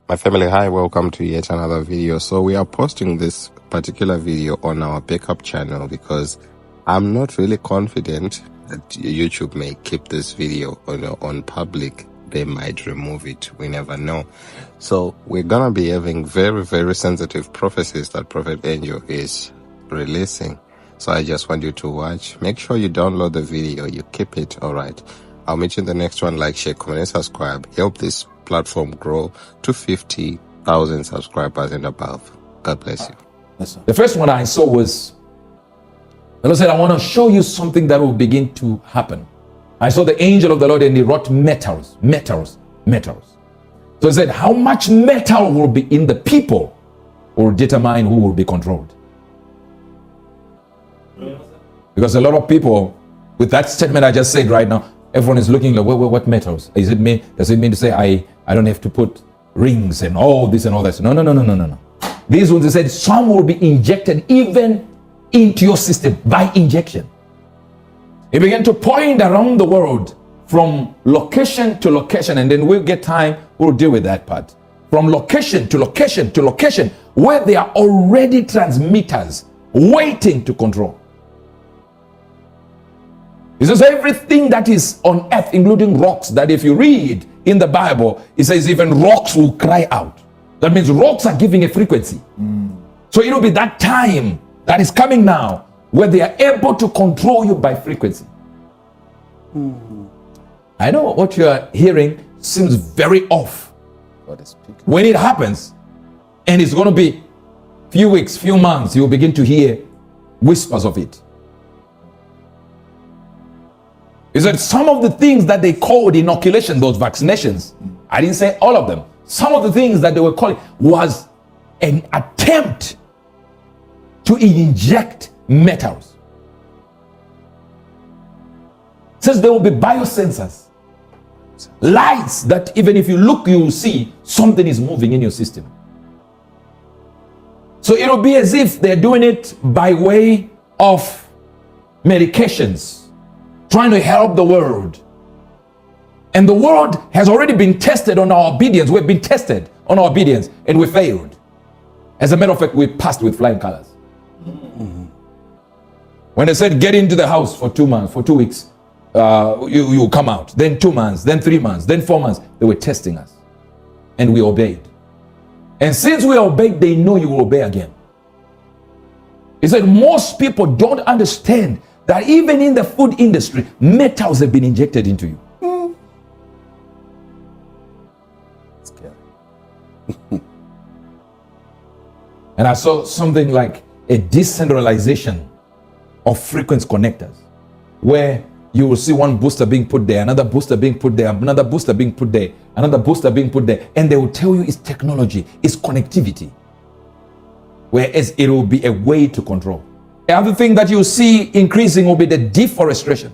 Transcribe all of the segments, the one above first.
My family, hi, welcome to yet another video. So we are posting this particular video on our backup channel because I'm not really confident that YouTube may keep this video on public. They might remove it. We never know. So we're gonna be having very, very sensitive prophecies that Prophet Angel is releasing. So I just want you to watch. Make sure you download the video. You keep it. All right. I'll meet you in the next one. Like, share, comment, and subscribe. Help this platform grow to 50,000 subscribers and above. God bless you. The first one I saw was, the Lord said, I want to show you something that will begin to happen. I saw the angel of the Lord and he wrought metals. So he said, how much metal will be in the people will determine who will be controlled. Because a lot of people, with that statement I just said right now, everyone is looking like, what metals? Does it mean to say I don't have to put rings and all this and all that? No. These ones, they said, some will be injected even into your system by injection. He began to point around the world from location to location, and then we'll get time, we'll deal with that part. From location to location to location, where there are already transmitters waiting to control. He says everything that is on earth, including rocks, that if you read in the Bible, it says even rocks will cry out. That means rocks are giving a frequency. So it will be that time that is coming now where they are able to control you by frequency. I know what you are hearing seems very off. When it happens, and it's going to be few weeks, few months, you'll begin to hear whispers of it. Is that some of the things that they called inoculation, those vaccinations, I didn't say all of them. Some of the things that they were calling was an attempt to inject metals. It says there will be biosensors, lights that even if you look, you will see something is moving in your system. So it will be as if they're doing it by way of medications, trying to help the world. And the world has already been tested on our obedience. We've been tested on our obedience and we failed. As a matter of fact, we passed with flying colors. When they said get into the house for 2 months, for 2 weeks, you come out. Then 2 months, then 3 months, then 4 months. They were testing us. And we obeyed. And since we obeyed, they know you will obey again. He said most people don't understand that even in the food industry, metals have been injected into you. And I saw something like a decentralization of frequency connectors, where you will see one booster being put there, another booster being put there, another booster being put there, another booster being put there, and they will tell you it's technology, it's connectivity, whereas it will be a way to control. The other thing that you see increasing will be the deforestation.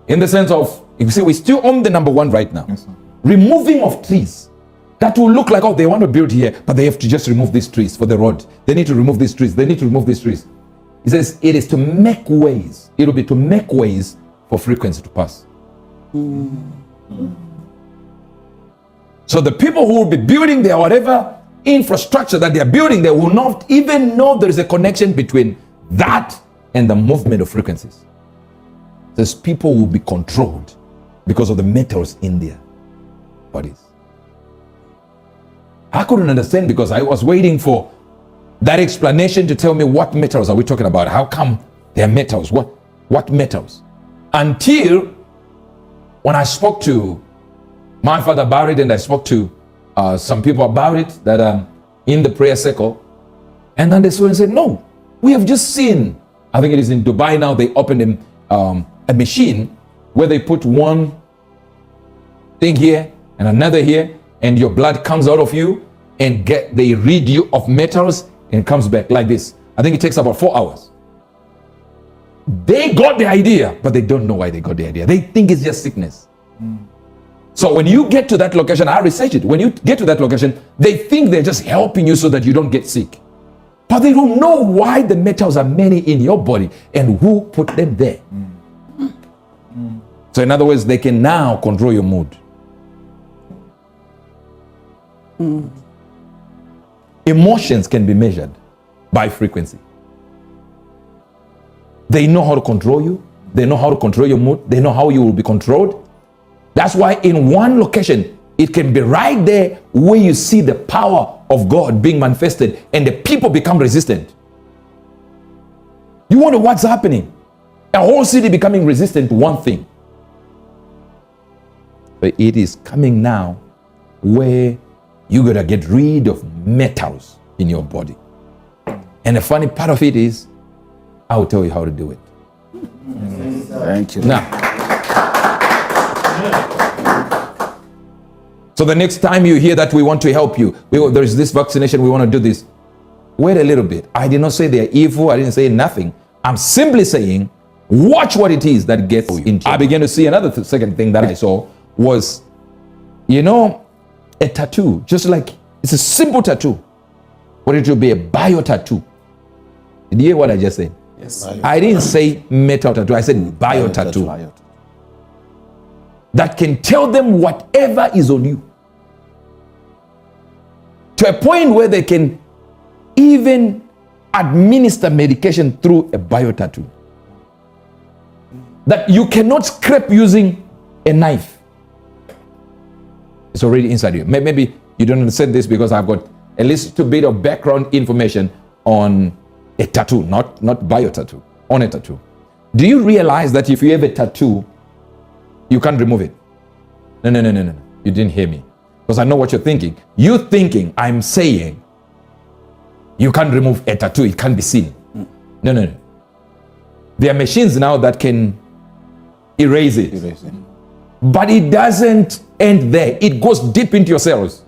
In the sense of, you see, we're still on the number one right now. Yes, removing of trees. That will look like, oh, they want to build here, but they have to just remove these trees for the road. They need to remove these trees. They need to remove these trees. He says it is to make ways. It will be to make ways for frequency to pass. So the people who will be building their whatever infrastructure that they are building, they will not even know there is a connection between that and the movement of frequencies. These people will be controlled because of the metals in their bodies. I couldn't understand because I was waiting for that explanation to tell me what metals are we talking about. How come they're metals? What metals? Until when I spoke to my father about it, and I spoke to some people about it that are in the prayer circle, and then they said, no, we have just seen, I think it is in Dubai now, they opened a machine where they put one thing here and another here, and your blood comes out of you, and they read you of metals and comes back like this. I think it takes about 4 hours. They got the idea, but they don't know why they got the idea. They think it's just sickness. So when you get to that location, I researched it. When you get to that location, they think they're just helping you so that you don't get sick. But they don't know why the metals are many in your body and who put them there. So in other words, they can now control your mood. Emotions can be measured by frequency. They know how to control you. They know how to control your mood. They know how you will be controlled. That's why in one location, it can be right there where you see the power of God being manifested and the people become resistant. You wonder what's happening. A whole city becoming resistant to one thing. But it is coming now where you gotta get rid of metals in your body. And the funny part of it is, I'll tell you how to do it. Thank you. Now, so the next time you hear that we want to help you, there is this vaccination, we want to do this, wait a little bit. I did not say they're evil. I didn't say nothing. I'm simply saying, watch what it is that gets into. I began to see another second thing that I saw was, a tattoo, just like it's a simple tattoo, but it will be a bio tattoo. Did you hear what I just said? Yes. I didn't say metal tattoo, I said bio tattoo. That can tell them whatever is on you. To a point where they can even administer medication through a bio tattoo. That you cannot scrape using a knife. It's already inside you. Maybe you don't understand this because I've got a little bit of background information on a tattoo, not bio tattoo, on a tattoo. Do you realize that if you have a tattoo, you can't remove it? No. You didn't hear me. Because I know what you're thinking. You're thinking I'm saying you can't remove a tattoo, it can't be seen. No. There are machines now that can erase it. But it doesn't end there. It goes deep into your cells.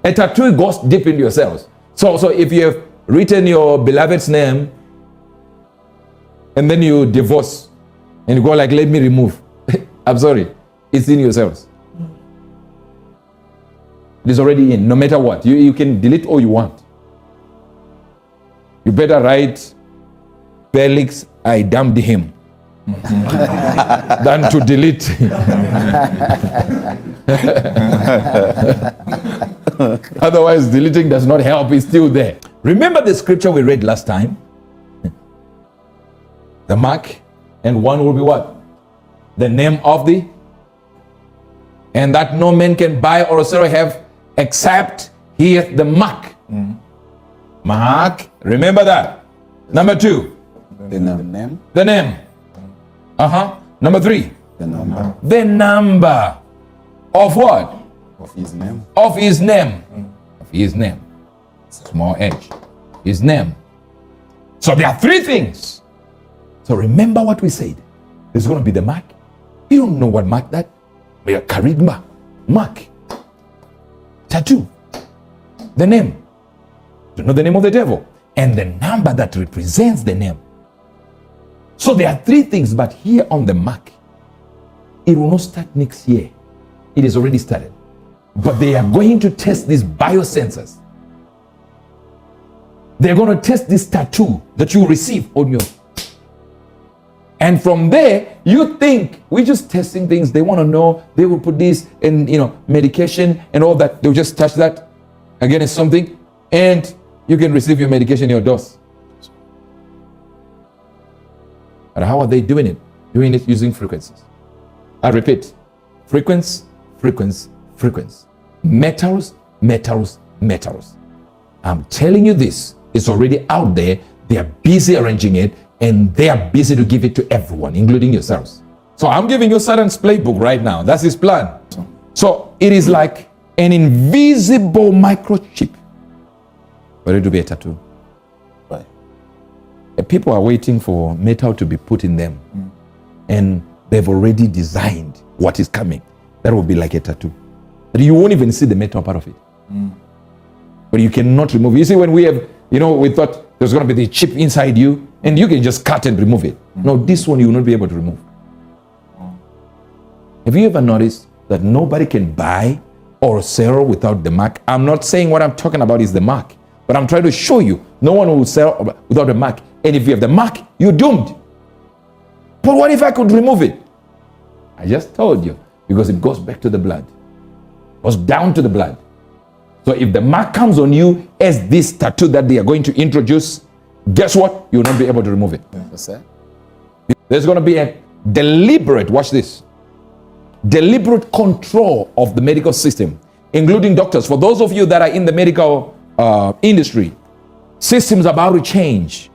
A tattoo goes deep into your cells. So if you have written your beloved's name and then you divorce and you go like, let me remove. I'm sorry, it's in your cells. It is already in, no matter what. You can delete all you want. You better write, Felix, I damned him. Than to delete. Otherwise, deleting does not help, it's still there. Remember the scripture we read last time? The mark, and one will be what? The name of the, and that no man can buy or sell have except he hath the mark. Mark, remember that. Number 2, The name. the name. Number 3, The number the number of what? of his name. Of his name. Of his name. Small h. His name. So there are 3 things. So remember what we said. There's going to be the mark. You don't know what mark that. We are charisma. Mark. Tattoo. The name. You know the name of the devil. And the number that represents the name. So there are 3 things, but here on the mark, it will not start next year. It is already started. But they are going to test these biosensors. They're going to test this tattoo that you receive on your. And from there, you think we're just testing things. They want to know. They will put this in, medication and all that. They'll just touch that against something, and you can receive your medication, your dose. But how are they doing it? Doing it using frequencies. I repeat, frequency. Metals. I'm telling you this, it's already out there. They are busy arranging it, and they are busy to give it to everyone, including yourselves. So I'm giving you Satan's playbook right now. That's his plan. So it is like an invisible microchip, but it will be a tattoo. Right. People are waiting for metal to be put in them, and they've already designed what is coming. That will be like a tattoo. But you won't even see the metal part of it. But you cannot remove it. You see, when we have, we thought there's going to be the chip inside you, and you can just cut and remove it. No, this one you will not be able to remove. Have you ever noticed that nobody can buy or sell without the mark? I'm not saying what I'm talking about is the mark, but I'm trying to show you no one will sell without the mark. And if you have the mark, you're doomed. But what if I could remove it? I just told you, because it goes back to the blood. It goes down to the blood. So if the mark comes on you as this tattoo that they are going to introduce, guess what? You will not be able to remove it. That's it. There's going to be a deliberate, watch this, deliberate control of the medical system, including doctors. For those of you that are in the medical industry, systems are about to change.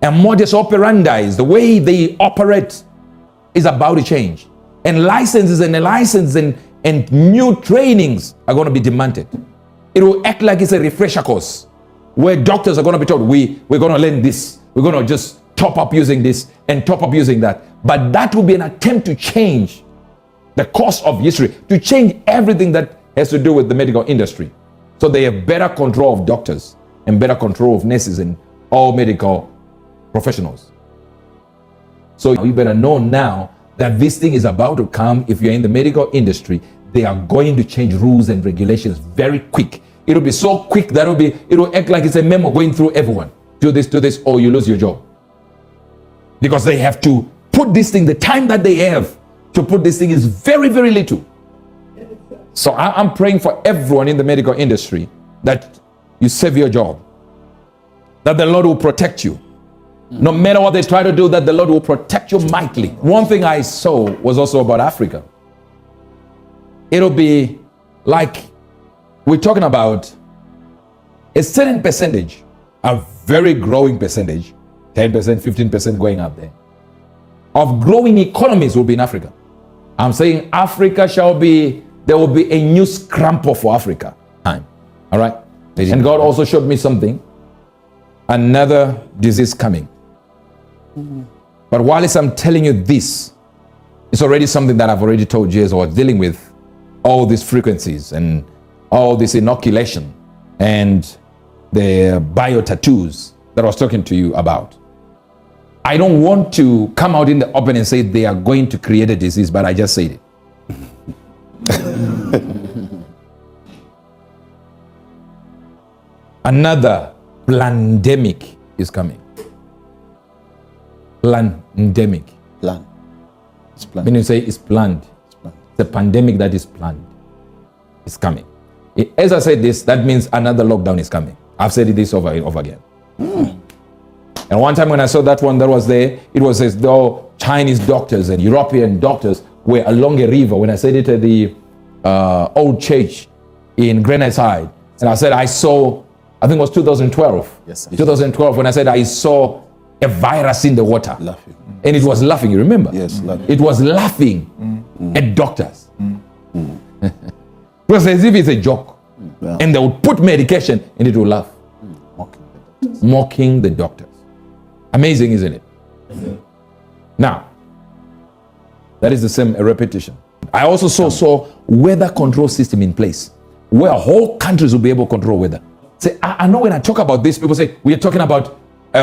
And modus operandi, the way they operate, is about to change. And licenses and new trainings are going to be demanded. It will act like it's a refresher course where doctors are going to be told, we're going to learn this. We're going to just top up using this and top up using that. But that will be an attempt to change the course of history, to change everything that has to do with the medical industry. So they have better control of doctors and better control of nurses and all medical professionals. So you better know now that this thing is about to come. If you're in the medical industry, they are going to change rules and regulations very quick. It'll be so quick that it'll act like it's a memo going through everyone. Do this, or you lose your job. Because they have to put this thing, the time that they have to put this thing is very, very little. So I'm praying for everyone in the medical industry that you save your job, that the Lord will protect you. No matter what they try to do, that the Lord will protect you mightily. One thing I saw was also about Africa. It'll be like we're talking about a certain percentage, a very growing percentage, 10%, 15% going up there, of growing economies will be in Africa. I'm saying Africa there will be a new scramble for Africa. Time. All right? And God also showed me something, another disease coming. But whilst I'm telling you this, it's already something that I've already told you as I was dealing with all these frequencies and all this inoculation and the bio tattoos that I was talking to you about. I don't want to come out in the open and say they are going to create a disease, but I just said it. Another pandemic is coming. Pandemic. Plan. It's planned. When you say it's planned, it's a pandemic that is planned. It's coming. As I said this, that means another lockdown is coming. I've said this over and over again. And one time when I saw that one that was there, it was as though Chinese doctors and European doctors were along a river. When I said it at the old church in Granite Side, and I said I saw, I think it was 2012. Yes, sir. 2012, when I said I saw a virus in the water. Laughing. And it was laughing, you remember? Yes, laughing. It was laughing at doctors. It was as if it's a joke. Yeah. And they would put medication and it would laugh. Mocking the doctors. Amazing, isn't it? Now, that is the same repetition. I also saw weather control system in place where whole countries will be able to control weather. Say, I know when I talk about this, people say, we are talking about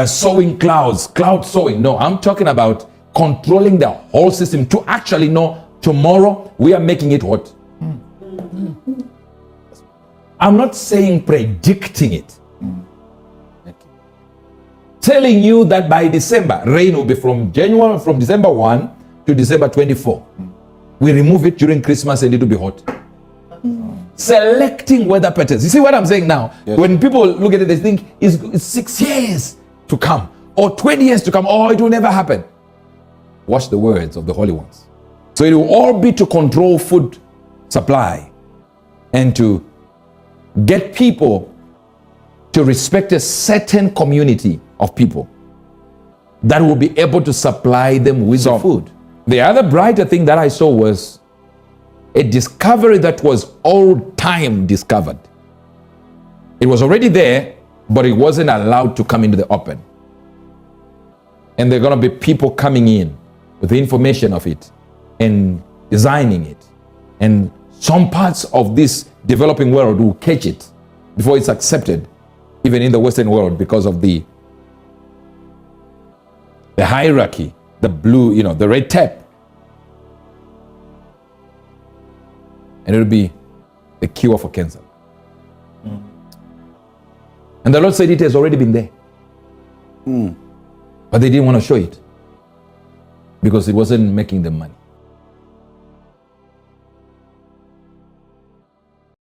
sowing clouds, cloud sowing. No, I'm talking about controlling the whole system to actually know tomorrow we are making it what? I'm not saying predicting it. Telling you that by December, rain will be from December 1 to December 24. We remove it during Christmas and it will be hot. Selecting weather patterns. You see what I'm saying now? Yes. When people look at it, they think it's 6 years to come or 20 years to come, or it will never happen. Watch the words of the holy ones. So it will all be to control food supply and to get people to respect a certain community of people that will be able to supply them with the food. The other brighter thing that I saw was a discovery that was old time discovered. It was already there, but it wasn't allowed to come into the open. And there are going to be people coming in with the information of it and designing it. And some parts of this developing world will catch it before it's accepted, even in the Western world, because of the hierarchy, the blue, the red tape. And it'll be the cure for cancer. And the Lord said it has already been there. But they didn't want to show it because it wasn't making them money.